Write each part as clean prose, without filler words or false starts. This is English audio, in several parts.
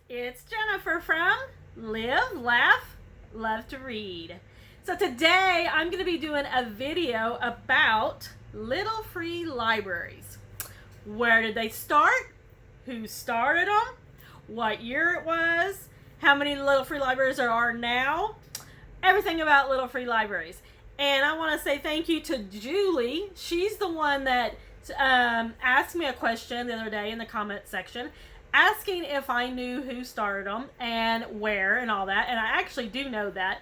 It's Jennifer from Live, Laugh, Love to Read. So today I'm going to be doing a video about Little Free Libraries. Where did they start? Who started them? What year it was? How many Little Free Libraries there are now? Everything about Little Free Libraries. And I want to say thank you to Julie. She's the one that asked me a question the other day in the comment section, asking if I knew who started them and where and all that. And I actually do know that.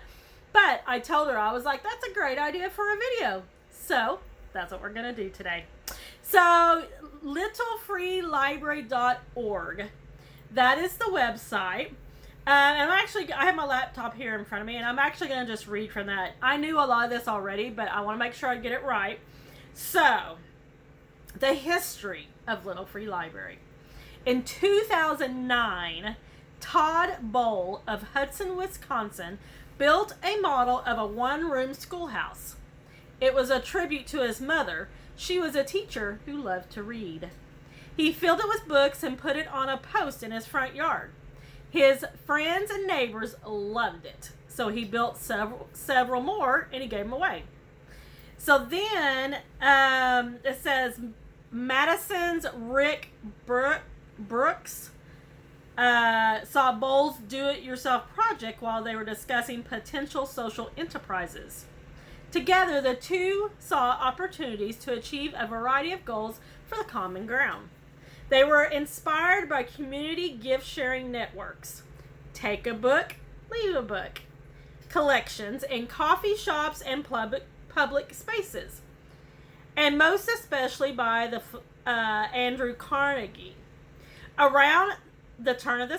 But I told her, I was like, that's a great idea for a video. So that's what we're going to do today. So littlefreelibrary.org. That is the website. And I have my laptop here in front of me, and I'm actually going to just read from that. I knew a lot of this already, but I want to make sure I get it right. So, the history of Little Free Library. In 2009, Todd Bowl of Hudson, Wisconsin, built a model of a one-room schoolhouse. It was a tribute to his mother. She was a teacher who loved to read. He filled it with books and put it on a post in his front yard. His friends and neighbors loved it, so he built several more, and he gave them away. So then it says Madison's Rick Brooks saw Bowles' do-it-yourself project while they were discussing potential social enterprises. Together, the two saw opportunities to achieve a variety of goals for the common ground. They were inspired by community gift-sharing networks, Take a Book, Leave a Book, collections in coffee shops and public spaces, and most especially by the Andrew Carnegie. Around the turn of the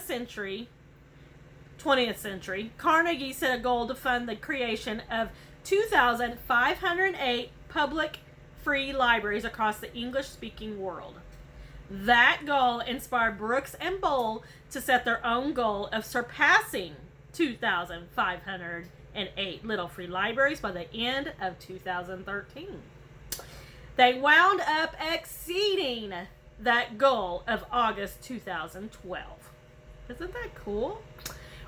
20th century, Carnegie set a goal to fund the creation of 2,508 public free libraries across the English-speaking world. That goal inspired Brooks and Bowl to set their own goal of surpassing 2,508 Little Free Libraries by the end of 2013. They wound up exceeding that goal of August 2012. Isn't that cool?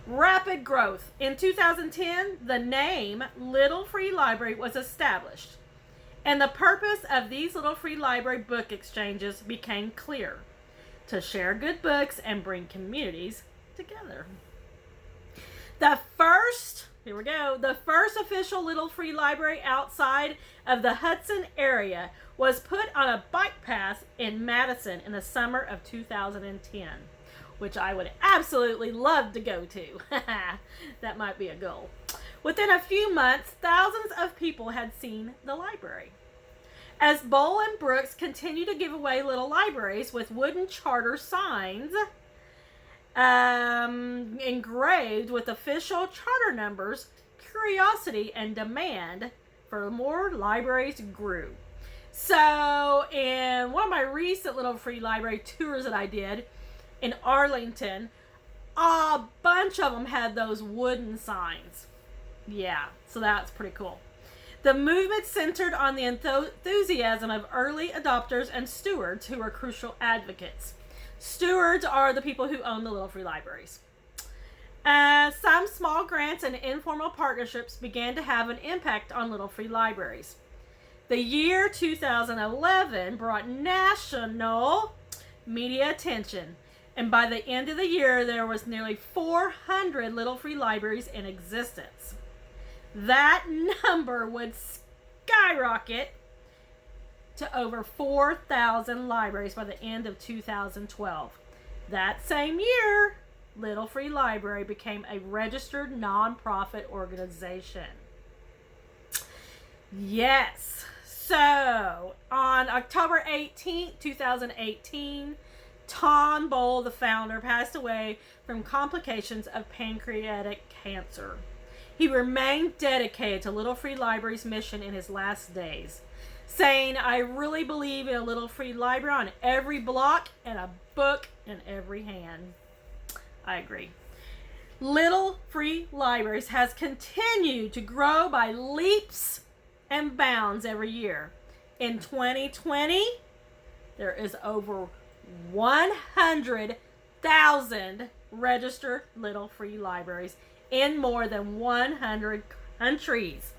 Rapid growth. In 2010, the name Little Free Library was established. And the purpose of these Little Free Library book exchanges became clear: to share good books and bring communities together. The first official Little Free Library outside of the Hudson area was put on a bike path in Madison in the summer of 2010, which I would absolutely love to go to. That might be a goal. Within a few months, thousands of people had seen the library. As Bowl and Brooks continue to give away little libraries with wooden charter signs engraved with official charter numbers, curiosity and demand for more libraries grew. So, in one of my recent Little Free Library tours that I did in Arlington, a bunch of them had those wooden signs. Yeah, so that's pretty cool. The movement centered on the enthusiasm of early adopters and stewards who were crucial advocates. Stewards are the people who own the Little Free Libraries. Some small grants and informal partnerships began to have an impact on Little Free Libraries. The year 2011 brought national media attention, and by the end of the year, there was nearly 400 Little Free Libraries in existence. That number would skyrocket to over 4,000 libraries by the end of 2012. That same year, Little Free Library became a registered nonprofit organization. Yes. So, on October 18th, 2018, Tom Bowl, the founder, passed away from complications of pancreatic cancer. He remained dedicated to Little Free Library's mission in his last days, saying, "I really believe in a Little Free Library on every block and a book in every hand." I agree. Little Free Libraries has continued to grow by leaps and bounds every year. In 2020, there is over 100,000 registered little free libraries in more than 100 countries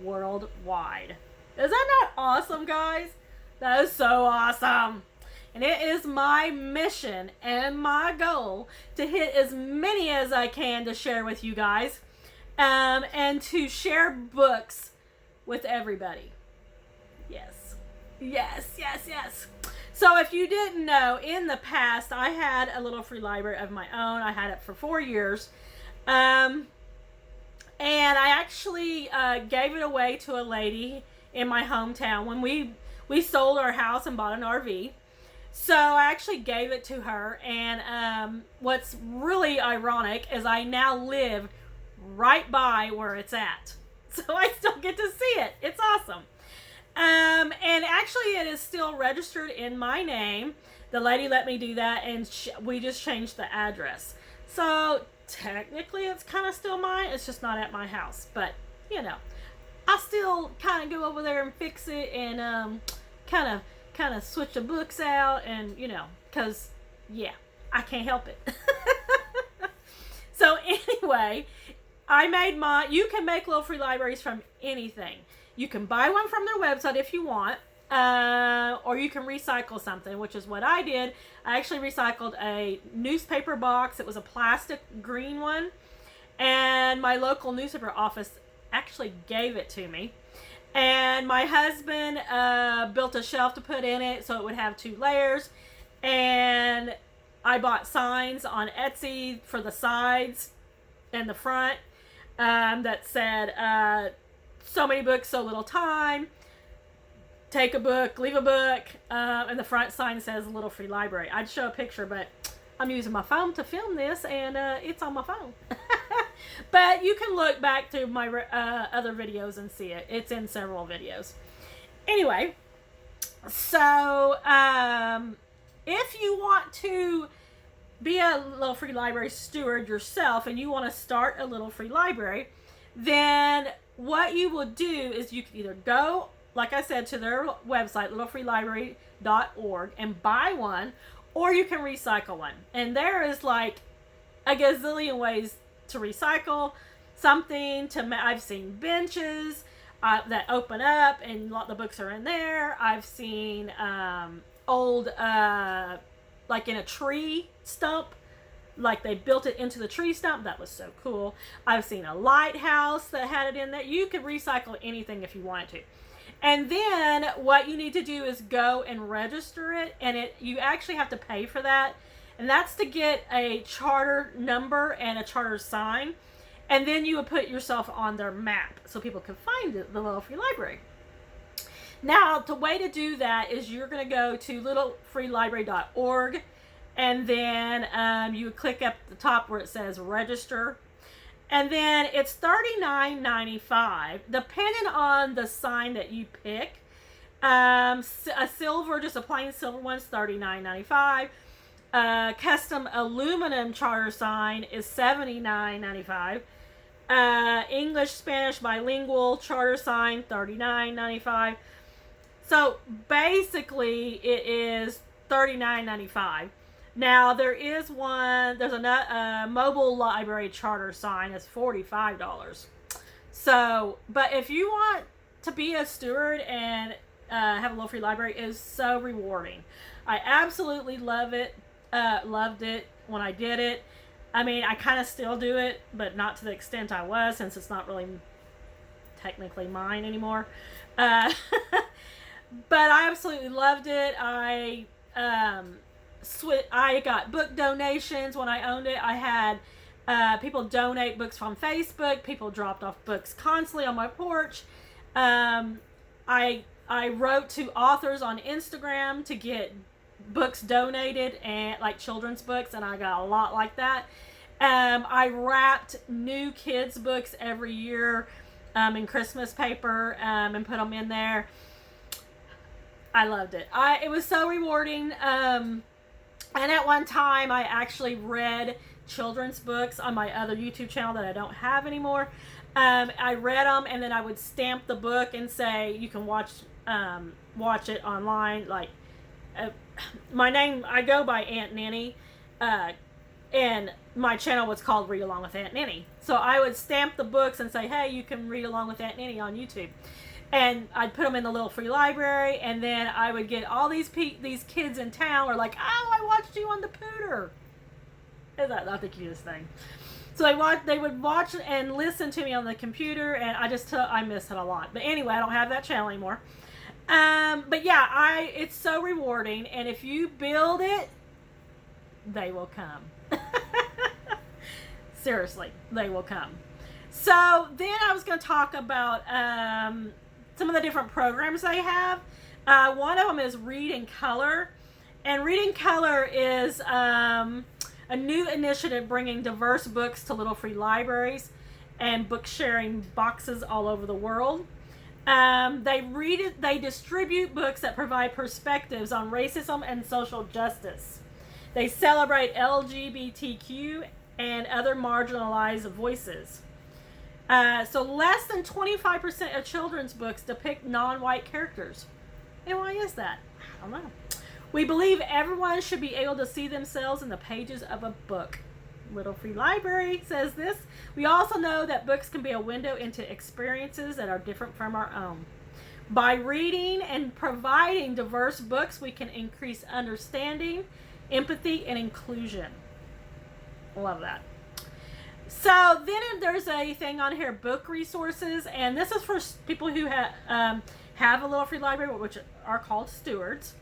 worldwide. Is that not awesome, guys? That is so awesome. And it is my mission and my goal to hit as many as I can to share with you guys, and to share books with everybody. Yes. Yes, yes, yes. So if you didn't know, in the past, I had a little free library of my own. I had it for 4 years. And I actually gave it away to a lady in my hometown when we sold our house and bought an RV. So I actually gave it to her, and what's really ironic is I now live right by where it's at. So I still get to see it. It's awesome. And actually it is still registered in my name. The lady let me do that, and we just changed the address. So technically it's kind of still mine. It's just not at my house. But, you know, I still kind of go over there and fix it, and kind of switch the books out, and, you know, because, yeah, I can't help it. So anyway, I made you can make little free libraries from anything. You can buy one from their website if you want, or you can recycle something, which is what I did. I actually recycled a newspaper box. It was a plastic green one, and my local newspaper office actually gave it to me. And my husband built a shelf to put in it so it would have 2 layers. And I bought signs on Etsy for the sides and the front that said, so many books, so little time. Take a book, leave a book. And the front sign says Little Free Library. I'd show a picture, but I'm using my phone to film this, and it's on my phone. But you can look back to my other videos and see it. It's in several videos. Anyway, so if you want to be a Little Free Library steward yourself, and you want to start a Little Free Library, then what you will do is you can either go, like I said, to their website, littlefreelibrary.org, and buy one, or you can recycle one. And there is like a gazillion ways to recycle something. I've seen benches that open up and the books are in there. I've seen old, like in a tree stump, like they built it into the tree stump. That was so cool. I've seen a lighthouse that had it in there. You could recycle anything if you wanted to. And then what you need to do is go and register it, and you actually have to pay for that. And that's to get a charter number and a charter sign. And then you would put yourself on their map so people can find the Little Free Library. Now, the way to do that is you're going to go to littlefreelibrary.org, and then you would click up the top where it says register. And then it's $39.95, depending on the sign that you pick. A silver, just a plain silver one, is $39.95. Custom aluminum charter sign is $79.95. English Spanish bilingual charter sign, $39.95. So basically it is $39.95. Now there's a mobile library charter sign is $45. So, but if you want to be a steward and have a Little Free Library, it is so rewarding. I absolutely loved it when I did it. I mean, I kind of still do it, but not to the extent I was, since it's not really technically mine anymore. But I absolutely loved it. I got book donations when I owned it. I had people donate books from Facebook. People dropped off books constantly on my porch. I wrote to authors on Instagram to get books donated, and like children's books, and I got a lot like that. I wrapped new kids books every year in Christmas paper and put them in there. I loved it. It was so rewarding. And at one time I actually read children's books on my other YouTube channel that I don't have anymore. I read them, and then I would stamp the book and say you can watch it online. Like my name, I go by Aunt Nanny. and my channel was called Read Along with Aunt Ninny. So I would stamp the books and say, hey, you can read along with Aunt Ninny on YouTube. And I'd put them in the little free library, and then I would get all these kids in town are like, oh, I watched you on the Pooter. Isn't that not the cutest thing? So they would watch and listen to me on the computer, and I miss it a lot. But anyway, I don't have that channel anymore. But yeah, it's so rewarding, and if you build it, they will come. Seriously, they will come. So then I was going to talk about some of the different programs they have. One of them is Read in Color. And Read in Color is a new initiative bringing diverse books to little free libraries and book sharing boxes all over the world. They distribute books that provide perspectives on racism and social justice. They celebrate LGBTQ and other marginalized voices. So less than 25% of children's books depict non-white characters. And why is that? I don't know. We believe everyone should be able to see themselves in the pages of a book. Little Free Library says this. We also know that books can be a window into experiences that are different from our own. By reading and providing diverse books, we can increase understanding, empathy, and inclusion. Love that. So then there's a thing on here, book resources, and this is for people who have a Little Free Library, which are called stewards.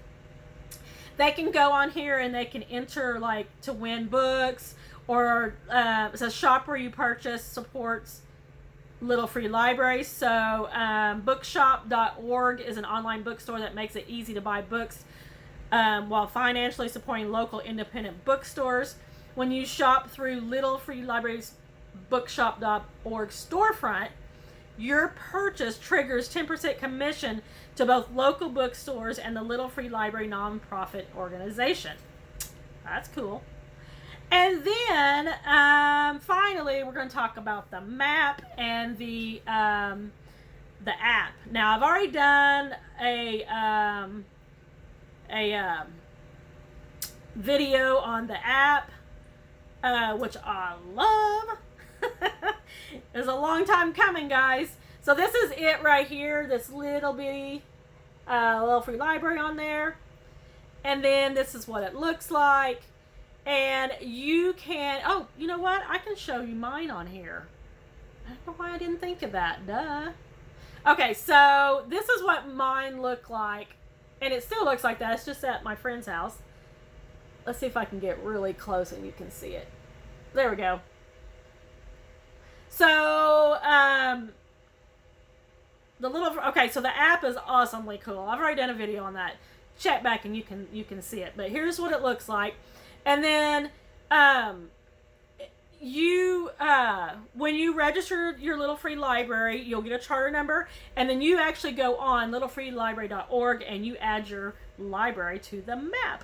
They can go on here and they can enter to win books, or it says shop where you purchase supports Little Free Libraries. So bookshop.org is an online bookstore that makes it easy to buy books while financially supporting local independent bookstores. When you shop through Little Free Libraries bookshop.org storefront, your purchase triggers 10% commission to both local bookstores and the Little Free Library nonprofit organization. That's cool. And then finally, we're going to talk about the map and the app. Now, I've already done a video on the app, which I love. It was a long time coming, guys. So this is it right here. This little bitty Little Free Library on there. And then this is what it looks like. And you can, oh, you know what? I can show you mine on here. I don't know why I didn't think of that. Duh. Okay, so this is what mine look like. And it still looks like that. It's just at my friend's house. Let's see if I can get really close and you can see it. There we go. So, so the app is awesomely cool. I've already done a video on that. Check back and you can see it. But here's what it looks like. And then, when you register your Little Free Library, you'll get a charter number, and then you actually go on littlefreelibrary.org and you add your library to the map.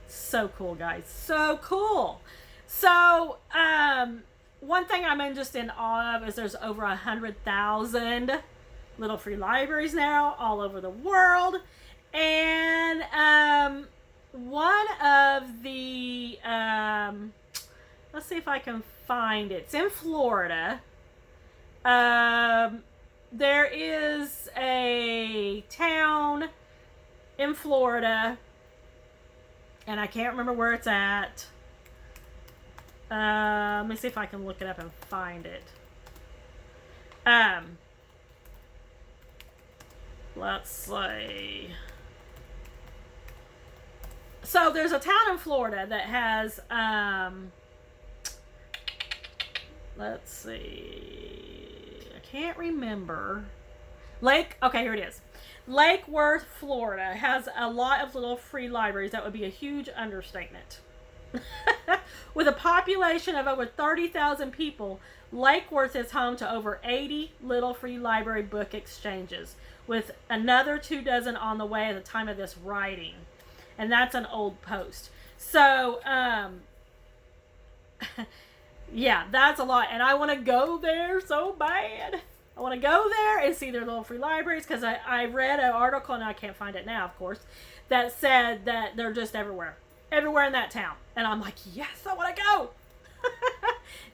So cool, guys. So cool. So, one thing I'm just in awe of is there's over 100,000 Little Free Libraries now all over the world. And one of the, let's see if I can find it. It's in Florida. There is a town in Florida, and I can't remember where it's at. Let me see if I can look it up and find it. Let's see. So there's a town in Florida that has, let's see. I can't remember. Okay, here it is. Lake Worth, Florida has a lot of Little Free Libraries. That would be a huge understatement. With a population of over 30,000 people, Lake Worth is home to over 80 Little Free Library book exchanges, with another 24 on the way at the time of this writing. And that's an old post. So, yeah, that's a lot. And I want to go there so bad. I want to go there and see their Little Free Libraries, because I read an article, and I can't find it now, of course, that said that they're just everywhere. everywhere in that town. And I'm like, yes, I want to go.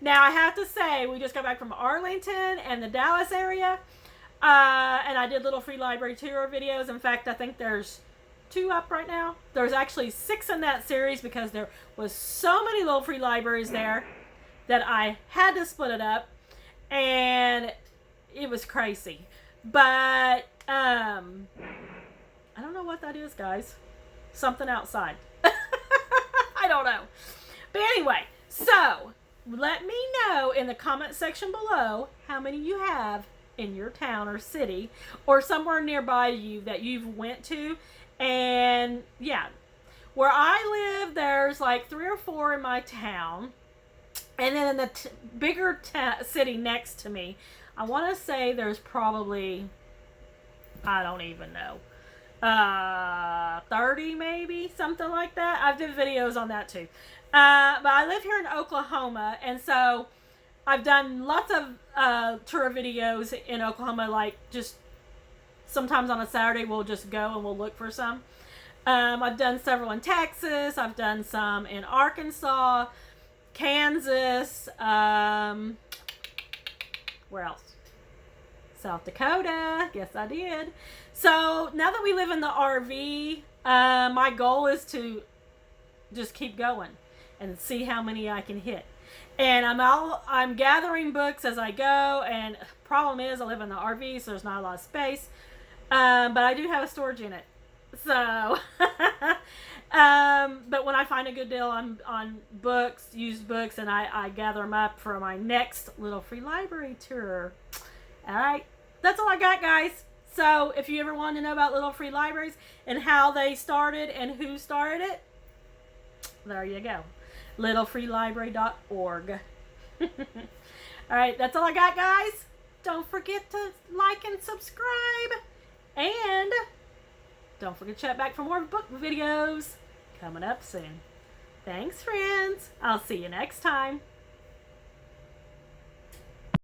Now, I have to say, we just got back from Arlington and the Dallas area. And I did little free library tour videos. In fact, I think there's 2 up right now. There's actually 6 in that series because there was so many little free libraries there that I had to split it up. And it was crazy. But, I don't know what that is, guys. Something outside. I don't know. But anyway, so let me know in the comment section below how many you have in your town or city or somewhere nearby you that you've went to. And yeah, where I live, there's like 3 or 4 in my town. And then in the bigger city next to me, I want to say there's probably, I don't even know, 30 maybe, something like that. I've done videos on that too. But I live here in Oklahoma, and so I've done lots of tour videos in Oklahoma, like just sometimes on a Saturday we'll just go and we'll look for some. I've done several in Texas. I've done some in Arkansas, Kansas, where else? South Dakota. Yes, I did. So now that we live in the RV, my goal is to just keep going and see how many I can hit. And I'm gathering books as I go. And problem is, I live in the RV, so there's not a lot of space. But I do have a storage unit. So, but when I find a good deal on books, used books, and I gather them up for my next little free library tour. All right, that's all I got, guys. So if you ever want to know about little free libraries and how they started and who started it, there you go. littlefreelibrary.org. All right, that's all I got, guys. Don't forget to like and subscribe. And don't forget to check back for more book videos coming up soon. Thanks, friends. I'll see you next time.